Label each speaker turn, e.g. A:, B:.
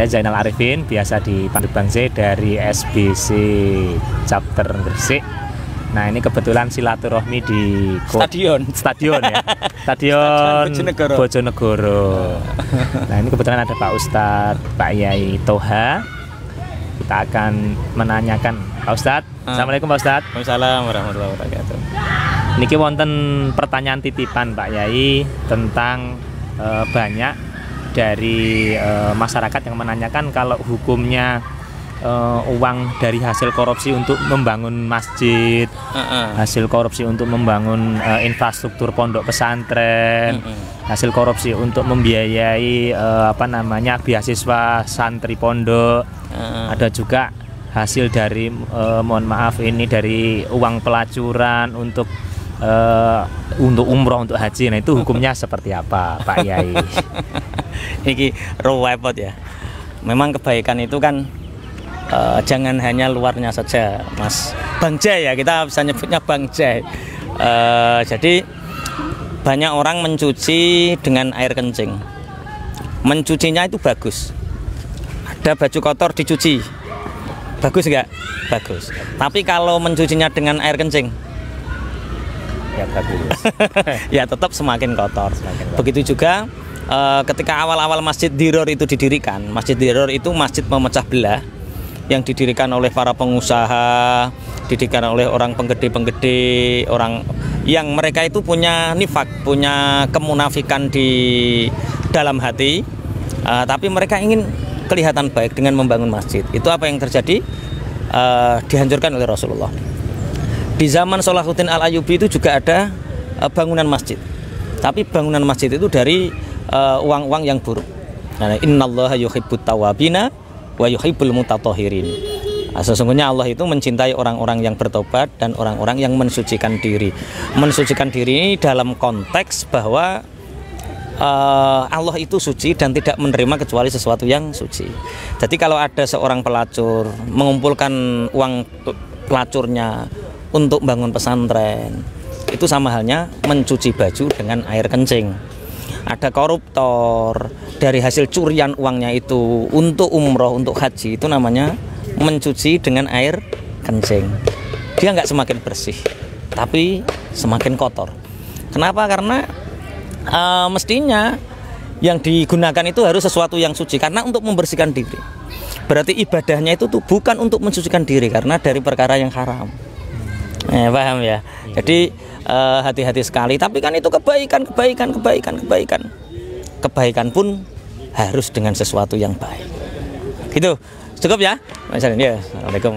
A: Saya Zainal Arifin, biasa dipanggil Bang Z dari SBC Chapter Gresik. Nah, ini kebetulan silaturahmi di stadion ya. Stadion Bojonegoro. Nah, ini kebetulan ada Pak Ustadz, Pak Yai Toha. Kita akan menanyakan Pak Ustadz. Assalamualaikum Pak Ustadz.
B: Waalaikumsalam warahmatullahi wabarakatuh.
A: Niki wonten pertanyaan titipan Pak Yai tentang banyak dari masyarakat yang menanyakan kalau hukumnya uang dari hasil korupsi untuk membangun masjid, hasil korupsi untuk membangun infrastruktur pondok pesantren, hasil korupsi untuk membiayai beasiswa santri pondok, ada juga hasil dari mohon maaf ini dari uang pelacuran untuk umroh, untuk haji. Nah, itu hukumnya seperti apa Pak Yai?
B: Ini repot ya. Memang kebaikan itu kan jangan hanya luarnya saja, Mas Bang Jai ya, kita bisa nyebutnya Bang Jai. Jadi banyak orang mencuci dengan air kencing. Mencucinya itu bagus. Ada baju kotor dicuci, bagus nggak? Bagus. Tapi kalau mencucinya dengan air kencing,
A: ya bagus.
B: Ya tetap semakin kotor. Begitu juga ketika awal-awal Masjid Diror itu didirikan. Masjid Diror itu masjid memecah belah yang didirikan oleh para pengusaha, didirikan oleh orang penggede-penggede, orang yang mereka itu punya nifak, punya kemunafikan di dalam hati, tapi mereka ingin kelihatan baik dengan membangun masjid. Itu apa yang terjadi? Dihancurkan oleh Rasulullah. Di zaman Salahuddin Al-Ayyubi itu juga ada bangunan masjid, tapi bangunan masjid itu dari uang-uang yang buruk. Nah, innallaha yuhibbut tawabina wa yuhibbul mutatahhirin. Sesungguhnya Allah itu mencintai orang-orang yang bertobat dan orang-orang yang mensucikan diri. Mensucikan diri ini dalam konteks bahwa Allah itu suci dan tidak menerima kecuali sesuatu yang suci. Jadi kalau ada seorang pelacur mengumpulkan uang pelacurnya untuk bangun pesantren, itu sama halnya mencuci baju dengan air kencing. Ada koruptor, dari hasil curian uangnya itu untuk umroh, untuk haji, itu namanya mencuci dengan air kencing. Dia nggak semakin bersih, tapi semakin kotor. Kenapa? Karena mestinya yang digunakan itu harus sesuatu yang suci, karena untuk membersihkan diri. Berarti ibadahnya itu tuh bukan untuk mensucikan diri, karena dari perkara yang haram. Paham ya? Jadi hati-hati sekali. Tapi kan itu kebaikan pun harus dengan sesuatu yang baik. Gitu. Cukup ya? Assalamualaikum.